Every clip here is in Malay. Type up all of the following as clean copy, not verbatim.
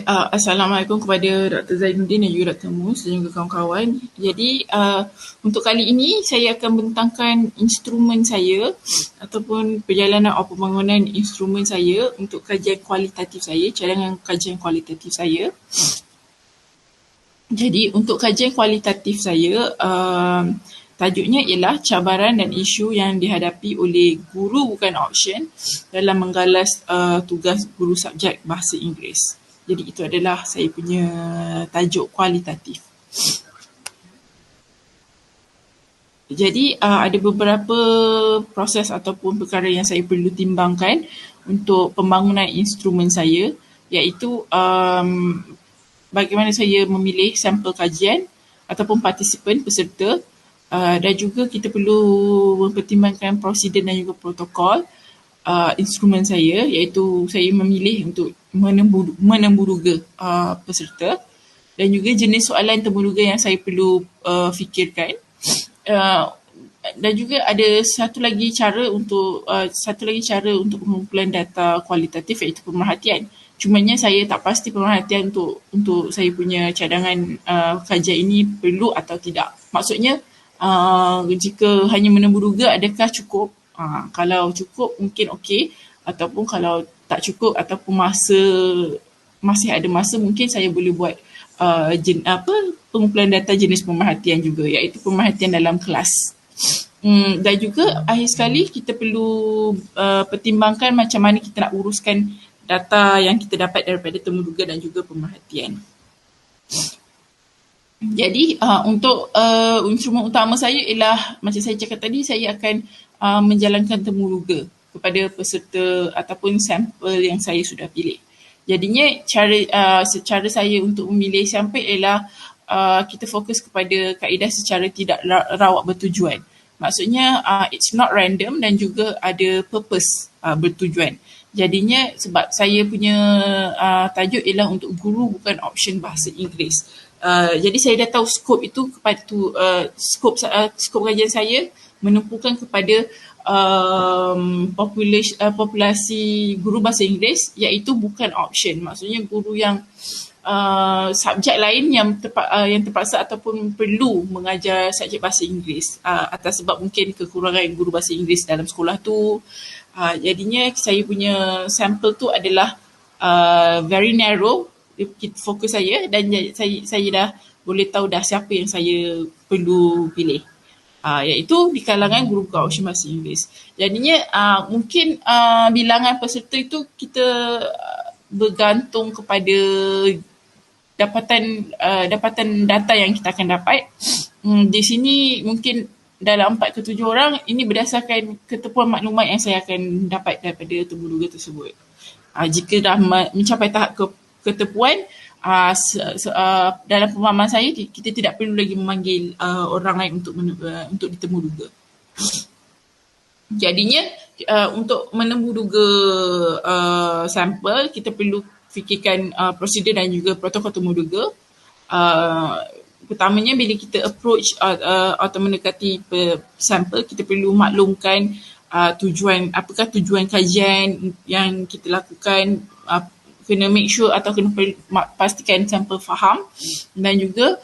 Assalamualaikum kepada Dr. Zainuddin dan juga Dr. Mus dan juga kawan-kawan. Jadi untuk kali ini saya akan bentangkan instrumen saya ataupun perjalanan atau pembangunan instrumen saya untuk kajian kualitatif saya, cadangan kajian kualitatif saya. Jadi untuk kajian kualitatif saya, tajuknya ialah cabaran dan isu yang dihadapi oleh guru bukan option dalam menggalas tugas guru subjek bahasa Inggeris. Jadi itu adalah saya punya tajuk kualitatif. Jadi ada beberapa proses ataupun perkara yang saya perlu timbangkan untuk pembangunan instrumen saya, iaitu bagaimana saya memilih sampel kajian ataupun partisipan peserta, dan juga kita perlu mempertimbangkan prosedur dan juga protokol instrumen saya, iaitu saya memilih untuk menemburuga peserta, dan juga jenis soalan temburuga yang saya perlu fikirkan. Dan juga ada satu lagi cara untuk pengumpulan data kualitatif, iaitu pemerhatian. Cumanya saya tak pasti pemerhatian untuk saya punya cadangan kajian ini perlu atau tidak. Maksudnya jika hanya menemburuga adakah cukup? Kalau cukup mungkin okey, ataupun kalau tak cukup ataupun masih ada masa, mungkin saya boleh buat pengumpulan data jenis pemerhatian juga, iaitu pemerhatian dalam kelas. Dan juga akhir sekali kita perlu pertimbangkan macam mana kita nak uruskan data yang kita dapat daripada temuduga dan juga pemerhatian. Jadi untuk instrumen utama saya ialah, macam saya cakap tadi, saya akan menjalankan temuduga kepada peserta ataupun sampel yang saya sudah pilih. Jadinya cara saya untuk memilih sampel ialah kita fokus kepada kaedah secara tidak rawak bertujuan. Maksudnya it's not random dan juga ada purpose bertujuan. Jadinya sebab saya punya tajuk ialah untuk guru bukan option bahasa Inggeris. Jadi saya dah tahu skop itu kepada skop kajian saya menumpukan kepada populasi guru bahasa Inggeris, iaitu bukan option. Maksudnya guru yang subjek lain yang terpaksa ataupun perlu mengajar subjek bahasa Inggeris atas sebab mungkin kekurangan guru bahasa Inggeris dalam sekolah tu. Jadinya saya punya sampel tu adalah very narrow, fokus saya, dan saya dah boleh tahu dah siapa yang saya perlu pilih, iaitu di kalangan guru bukan option bahasa Inggeris. Jadinya mungkin bilangan peserta itu kita bergantung kepada dapatan data yang kita akan dapat. Di sini mungkin dalam 4 ke 7 orang, ini berdasarkan ketepuan maklumat yang saya akan dapat daripada temuduga tersebut. Jika dah mencapai tahap ketepuan, dalam pemahaman saya, kita tidak perlu lagi memanggil orang lain untuk ditemuduga. Jadinya untuk menembuduga sampel, kita perlu fikirkan prosedur dan juga protokol temuduga. Pertamanya, bila kita approach atau mendekati sampel, kita perlu maklumkan apakah tujuan kajian yang kita lakukan. Kena make sure atau kena pastikan sampel faham, dan juga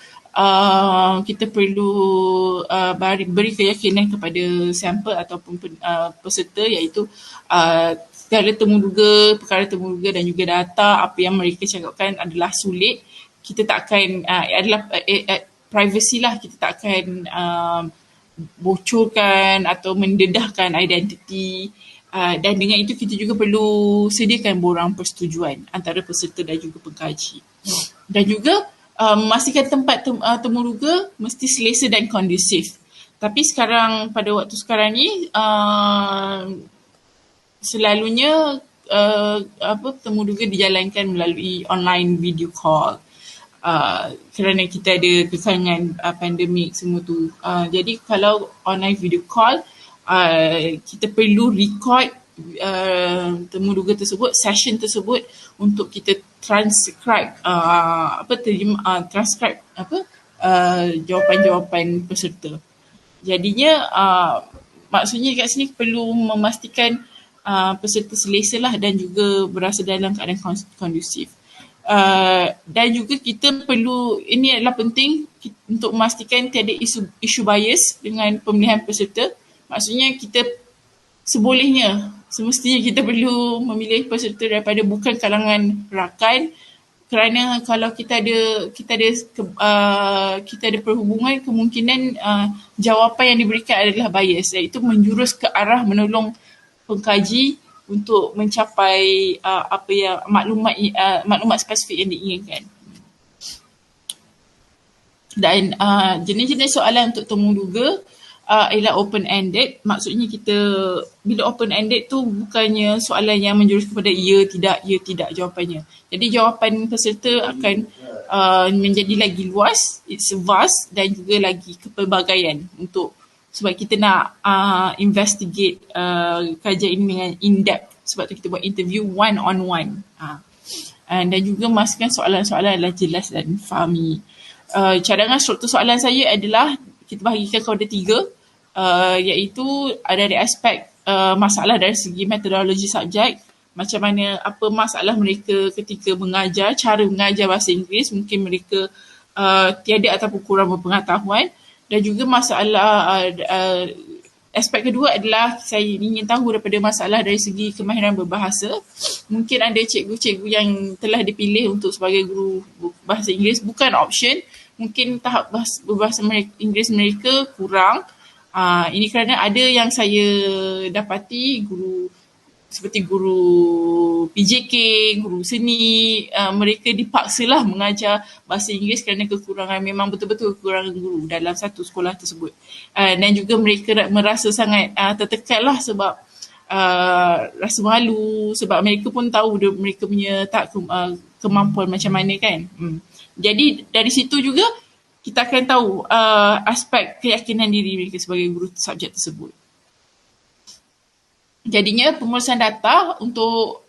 kita perlu beri keyakinan kepada sampel ataupun peserta, iaitu perkara temuduga dan juga data apa yang mereka cakapkan adalah sulit. Kita takkan adalah privacy lah, kita takkan bocorkan atau mendedahkan identiti. Dan dengan itu kita juga perlu sediakan borang persetujuan antara peserta dan juga pengkaji. Dan juga memastikan tempat temuduga mesti selesa dan kondusif. Tapi pada waktu sekarang ni, selalunya temuduga dijalankan melalui online video call. Kerana kita ada kekangan pandemik semua tu. Jadi kalau online video call, kita perlu record temuduga tersebut, session tersebut, untuk kita transcribe jawapan-jawapan peserta. Jadinya maksudnya kat sini perlu memastikan peserta selesa lah dan juga berasa dalam keadaan kondusif. Dan juga kita perlu, ini adalah penting untuk memastikan tiada isu bias dengan pemilihan peserta. Maksudnya kita semestinya kita perlu memilih peserta daripada bukan kalangan rakan, kerana kalau kita ada perhubungan, kemungkinan jawapan yang diberikan adalah bias, iaitu menjurus ke arah menolong pengkaji untuk mencapai apa yang maklumat spesifik yang diinginkan. Dan jenis-jenis soalan untuk temuduga ialah open-ended. Maksudnya bila open-ended tu bukannya soalan yang menjurus kepada ya, tidak jawapannya. Jadi jawapan peserta akan menjadi lagi luas, it's vast, dan juga lagi kepelbagaian sebab kita nak investigate kajian ini dengan in-depth. Sebab tu kita buat interview one-on-one. Dan juga memastikan soalan-soalan adalah jelas dan fahami. Cadangan struktur soalan saya adalah kita bahagikan kepada 3, iaitu ada dari aspek masalah dari segi metodologi subjek, macam mana, apa masalah mereka ketika mengajar, cara mengajar bahasa Inggeris, mungkin mereka tiada ataupun kurang berpengetahuan. Dan juga masalah, aspek kedua adalah saya ingin tahu daripada masalah dari segi kemahiran berbahasa. Mungkin ada cikgu-cikgu yang telah dipilih untuk sebagai guru bahasa Inggeris, bukan option. Mungkin tahap berbahasa Inggeris mereka kurang. Ini kerana ada yang saya dapati seperti guru PJK, guru seni, mereka dipaksalah mengajar bahasa Inggeris kerana kekurangan, memang betul-betul kekurangan guru dalam satu sekolah tersebut. Dan juga mereka merasa sangat tertekan lah sebab rasa malu, sebab mereka pun tahu mereka punya kemampuan macam mana kan. Jadi dari situ juga kita akan tahu aspek keyakinan diri mereka sebagai guru subjek tersebut. Jadinya pemeriksaan data untuk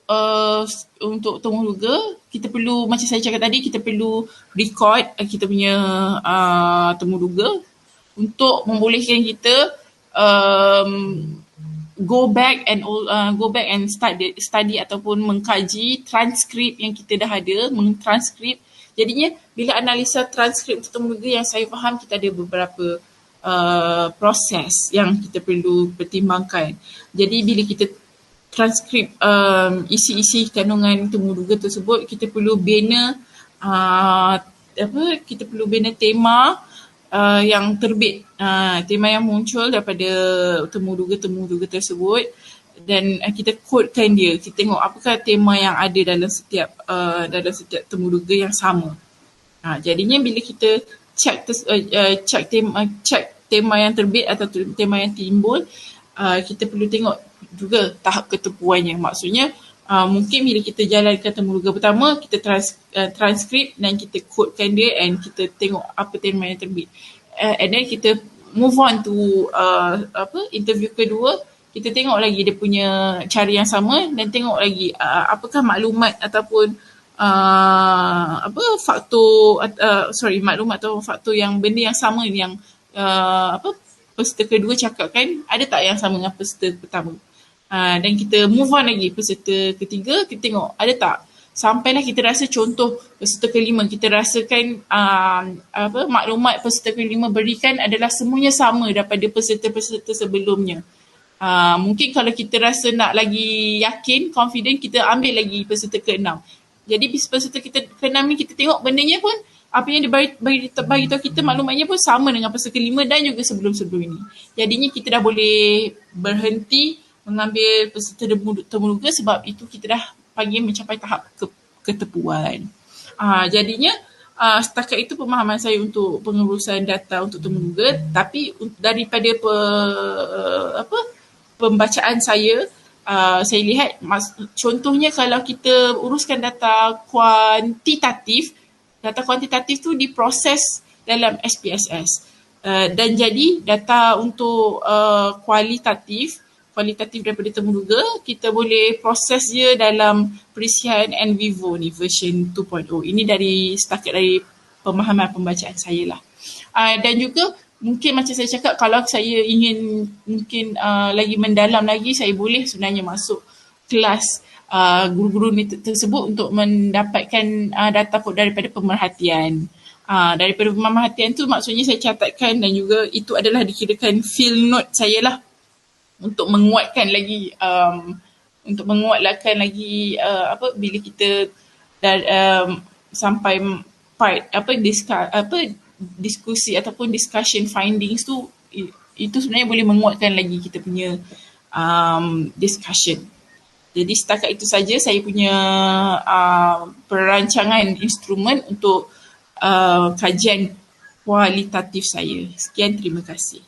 temuduga, kita perlu, macam saya cakap tadi, kita perlu record kita punya temuduga untuk membolehkan kita go back and study ataupun mengkaji transkrip yang kita dah ada, mentranskrip. Jadinya bila analisa transkrip untuk temuduga, yang saya faham kita ada beberapa proses yang kita perlu pertimbangkan. Jadi bila kita transkrip isi-isi kandungan temuduga tersebut, kita perlu bina tema yang terbit, tema yang muncul daripada temuduga tersebut, dan kita kodekan dia. Kita tengok apakah tema yang ada dalam setiap temuduga yang sama. Jadinya bila kita check tema yang terbit atau tema yang timbul, kita perlu tengok juga tahap ketepuannya. Maksudnya mungkin bila kita jalankan temuduga pertama, kita transkrip dan kita kodekan dia, and kita tengok apa tema yang terbit, and then kita move on to interview kedua. Kita tengok lagi dia punya cara yang sama, dan tengok lagi apakah maklumat ataupun maklumat atau faktor yang benda yang sama yang peserta kedua cakapkan, ada tak yang sama dengan peserta pertama. Dan kita move on lagi, peserta ketiga, kita tengok ada tak, sampailah kita rasa contoh peserta kelima, kita rasakan maklumat peserta kelima berikan adalah semuanya sama daripada peserta-peserta sebelumnya. Mungkin kalau kita rasa nak lagi yakin, confident, kita ambil lagi peserta ke-6. Jadi peserta kita ke-6 ni kita tengok bendanya pun, apa yang dia bagi tahu kita, maklumatnya pun sama dengan peserta ke-5 dan juga sebelum-sebelum ini. Jadinya kita dah boleh berhenti mengambil peserta temuduga, sebab itu kita dah panggil mencapai tahap ketepuan. Jadinya setakat itu pemahaman saya untuk pengurusan data untuk temuduga. Tapi daripada pembacaan saya lihat, contohnya kalau kita uruskan data kuantitatif tu diproses dalam SPSS, dan jadi data untuk kualitatif daripada temuduga, kita boleh proses dia dalam perisian NVivo ni, version 2.0. Ini setakat dari pemahaman pembacaan saya lah. Dan juga mungkin macam saya cakap, kalau saya ingin mungkin lagi mendalam lagi, saya boleh sebenarnya masuk kelas guru-guru ni tersebut untuk mendapatkan data daripada pemerhatian. Daripada pemerhatian tu maksudnya saya catatkan dan juga itu adalah dikirakan field note saya lah untuk menguatkan lagi bila kita sampai part diskusi ataupun discussion findings tu, itu sebenarnya boleh menguatkan lagi kita punya discussion. Jadi setakat itu saja saya punya perancangan instrumen untuk kajian kualitatif saya. Sekian, terima kasih.